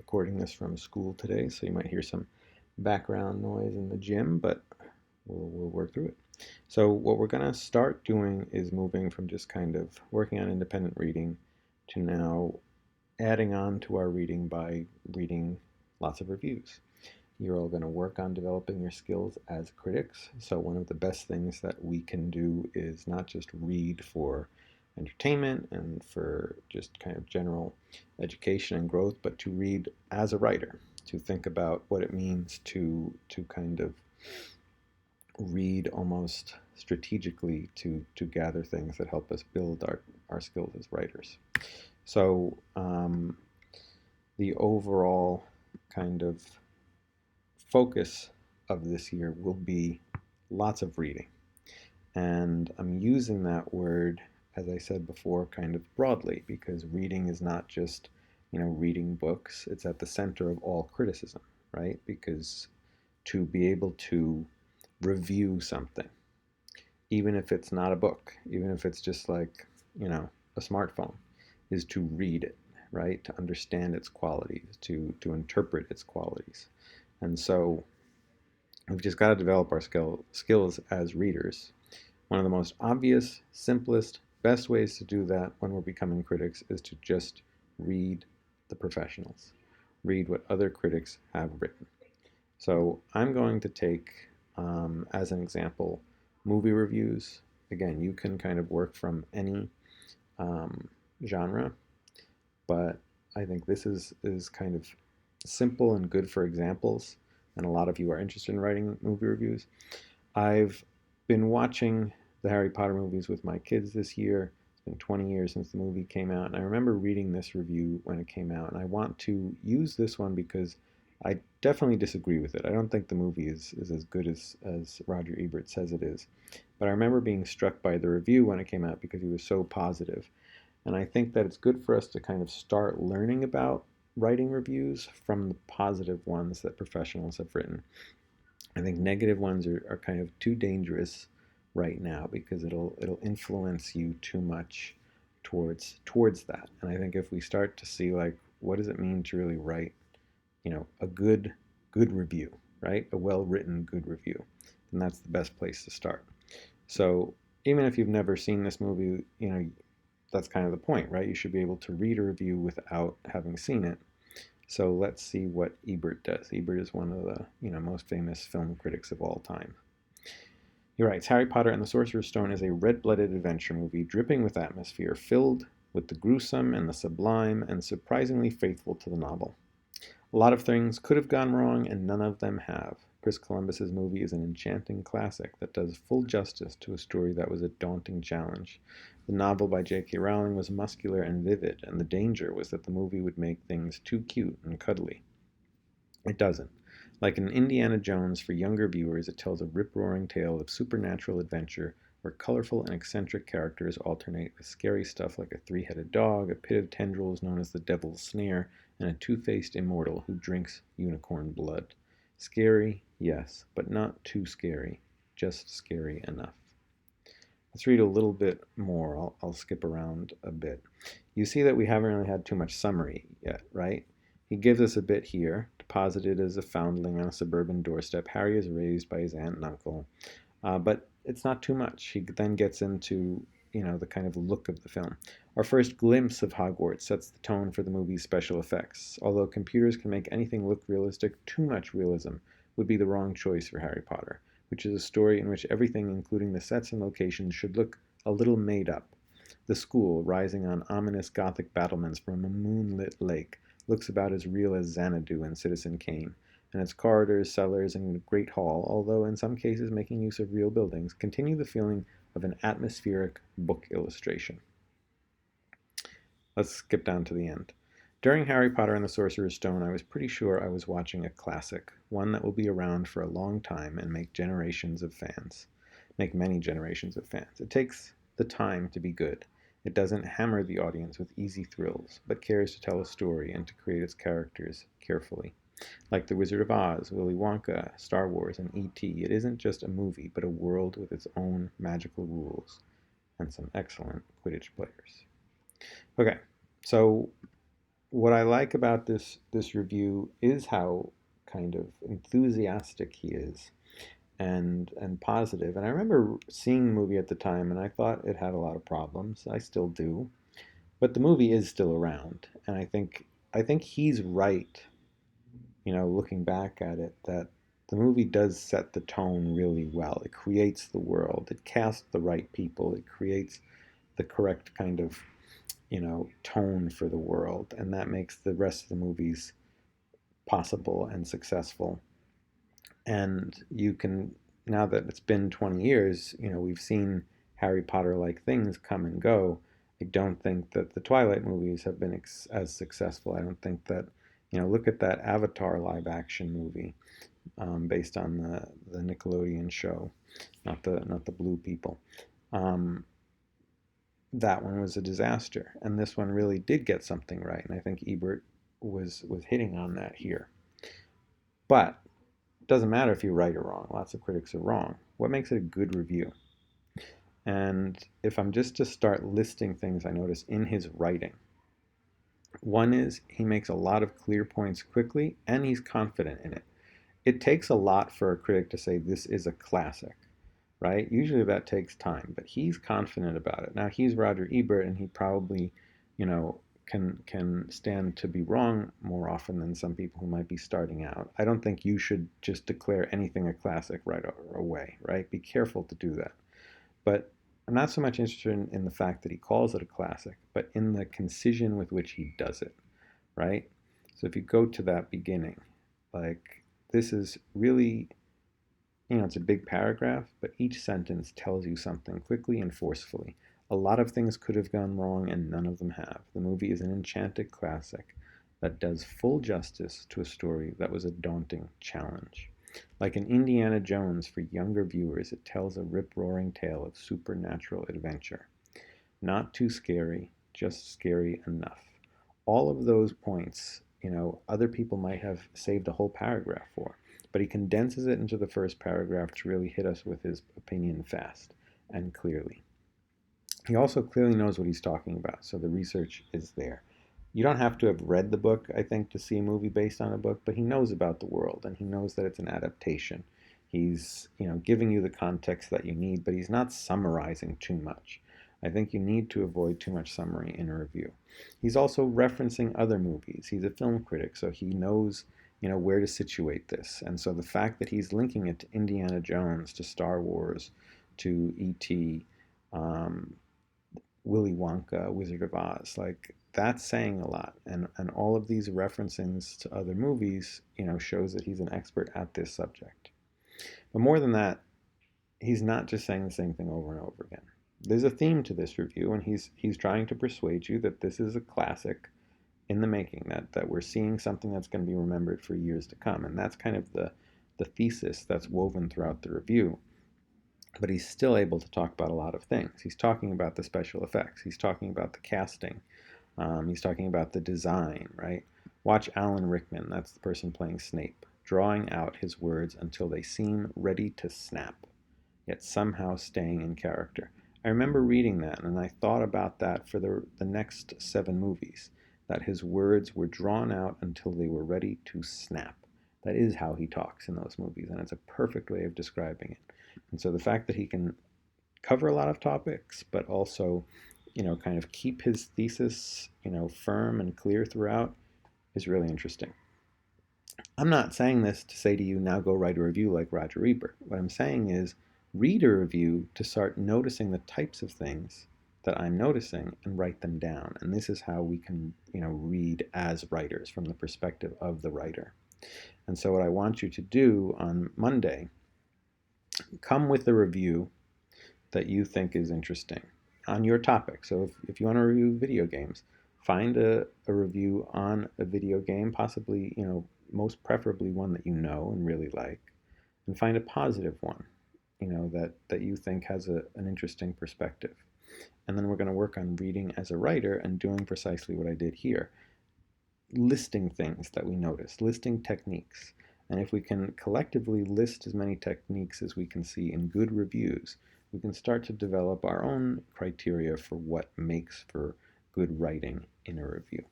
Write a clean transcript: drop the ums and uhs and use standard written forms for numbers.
recording this from school today, so you might hear some background noise in the gym, but we'll work through it. So what we're going to start doing is moving from just kind of working on independent reading to now adding on to our reading by reading lots of reviews. You're all going to work on developing your skills as critics. So one of the best things that we can do is not just read for entertainment and for just kind of general education and growth, but to read as a writer, to think about what it means to kind of read almost strategically to gather things that help us build our skills as writers. So the overall kind of focus of this year will be lots of reading. And I'm using that word, as I said before, kind of broadly, because reading is not just, reading books. It's at the center of all criticism, right? Because to be able to review something, even if it's not a book, even if it's just like, a smartphone, is to read it, right? To understand its qualities, to interpret its qualities. And so we've just got to develop our skills as readers. One of the most obvious, simplest, best ways to do that when we're becoming critics is to just read the professionals. Read what other critics have written. So I'm going to take, as an example, movie reviews. Again, you can kind of work from any genre, but I think this is kind of simple and good for examples, and a lot of you are interested in writing movie reviews. I've been watching the Harry Potter movies with my kids this year. It's been 20 years since the movie came out, and I remember reading this review when it came out, and I want to use this one because I definitely disagree with it. I don't think the movie is as good as Roger Ebert says it is. But I remember being struck by the review when it came out because he was so positive. And I think that it's good for us to kind of start learning about writing reviews from the positive ones that professionals have written. I think negative ones are kind of too dangerous right now because it'll influence you too much towards that. And I think if we start to see, like, what does it mean to really write, a good review, right? A well-written good review, then that's the best place to start. So even if you've never seen this movie, that's kind of the point, right? You should be able to read a review without having seen it. So let's see what Ebert does. Ebert is one of the most famous film critics of all time. He writes, Harry Potter and the Sorcerer's Stone is a red-blooded adventure movie dripping with atmosphere, filled with the gruesome and the sublime, and surprisingly faithful to the novel. A lot of things could have gone wrong, and none of them have. Chris Columbus's movie is an enchanting classic that does full justice to a story that was a daunting challenge. The novel by J.K. Rowling was muscular and vivid, and the danger was that the movie would make things too cute and cuddly. It doesn't. Like an Indiana Jones for younger viewers, it tells a rip-roaring tale of supernatural adventure where colorful and eccentric characters alternate with scary stuff like a three-headed dog, a pit of tendrils known as the Devil's Snare, and a two-faced immortal who drinks unicorn blood. Scary, yes, but not too scary, just scary enough. Let's read a little bit more. I'll skip around a bit. You see that we haven't really had too much summary yet, right? He gives us a bit here. Deposited as a foundling on a suburban doorstep, Harry is raised by his aunt and uncle. But it's not too much. He then gets into, the kind of look of the film. Our first glimpse of Hogwarts sets the tone for the movie's special effects. Although computers can make anything look realistic, too much realism would be the wrong choice for Harry Potter, which is a story in which everything, including the sets and locations, should look a little made up. The school, rising on ominous Gothic battlements from a moonlit lake, looks about as real as Xanadu and Citizen Kane, and its corridors, cellars, and great hall, although in some cases making use of real buildings, continue the feeling of an atmospheric book illustration. Let's skip down to the end. During Harry Potter and the Sorcerer's Stone, I was pretty sure I was watching a classic, one that will be around for a long time and make many generations of fans. It takes the time to be good. It doesn't hammer the audience with easy thrills, but cares to tell a story and to create its characters carefully. Like The Wizard of Oz, Willy Wonka, Star Wars, and E.T., it isn't just a movie, but a world with its own magical rules and some excellent Quidditch players. Okay, so what I like about this review is how kind of enthusiastic he is and positive. And I remember seeing the movie at the time, and I thought it had a lot of problems. I still do, but the movie is still around, and I think he's right. Looking back at it, that the movie does set the tone really well. It creates the world. It casts the right people. It creates the correct kind of tone for the world, and that makes the rest of the movies possible and successful. And you can, now that it's been 20 years, we've seen Harry Potter like things come and go. I don't think that the Twilight movies have been as successful. I don't think that, look at that Avatar live action movie, based on the Nickelodeon show, not the Blue People. Um, that one was a disaster, and this one really did get something right. And I think Ebert was hitting on that here. But it doesn't matter if you're right or wrong. Lots of critics are wrong. What makes it a good review? And if I'm just to start listing things I notice in his writing, one is he makes a lot of clear points quickly and he's confident in it. It takes a lot for a critic to say this is a classic, right? Usually that takes time, but he's confident about it. Now he's Roger Ebert, and he probably, can stand to be wrong more often than some people who might be starting out. I don't think you should just declare anything a classic right away, right? Be careful to do that. But I'm not so much interested in the fact that he calls it a classic, but in the concision with which he does it, right? So if you go to that beginning, like, this is really, it's a big paragraph, but each sentence tells you something quickly and forcefully. A lot of things could have gone wrong, and none of them have. The movie is an enchanted classic that does full justice to a story that was a daunting challenge. Like an Indiana Jones for younger viewers, it tells a rip-roaring tale of supernatural adventure. Not too scary, just scary enough. All of those points, other people might have saved a whole paragraph for, but he condenses it into the first paragraph to really hit us with his opinion fast and clearly. He also clearly knows what he's talking about, so the research is there. You don't have to have read the book, I think, to see a movie based on a book, but he knows about the world and he knows that it's an adaptation. He's, giving you the context that you need, but he's not summarizing too much. I think you need to avoid too much summary in a review. He's also referencing other movies. He's a film critic, so he knows, where to situate this. And so the fact that he's linking it to Indiana Jones, to Star Wars, to E.T., um, Willy Wonka, Wizard of Oz, like, that's saying a lot. And all of these references to other movies, shows that he's an expert at this subject. But more than that, he's not just saying the same thing over and over again. There's a theme to this review, and he's trying to persuade you that this is a classic in the making, that we're seeing something that's going to be remembered for years to come. And that's kind of the thesis that's woven throughout the review. But he's still able to talk about a lot of things. He's talking about the special effects. He's talking about the casting. He's talking about the design, right? Watch Alan Rickman, that's the person playing Snape, drawing out his words until they seem ready to snap, yet somehow staying in character. I remember reading that, and I thought about that for the next 7 movies, that his words were drawn out until they were ready to snap. That is how he talks in those movies, and it's a perfect way of describing it. And so the fact that he can cover a lot of topics, but also, kind of keep his thesis, firm and clear throughout, is really interesting. I'm not saying this to say to you, now go write a review like Roger Ebert. What I'm saying is, read a review to start noticing the types of things that I'm noticing and write them down. And this is how we can, read as writers from the perspective of the writer. And so what I want you to do on Monday, come with a review that you think is interesting on your topic. So if you want to review video games, find a review on a video game, possibly, most preferably one that you know and really like, and find a positive one, that you think has an interesting perspective. And then we're going to work on reading as a writer and doing precisely what I did here, listing things that we notice, listing techniques. And if we can collectively list as many techniques as we can see in good reviews, we can start to develop our own criteria for what makes for good writing in a review.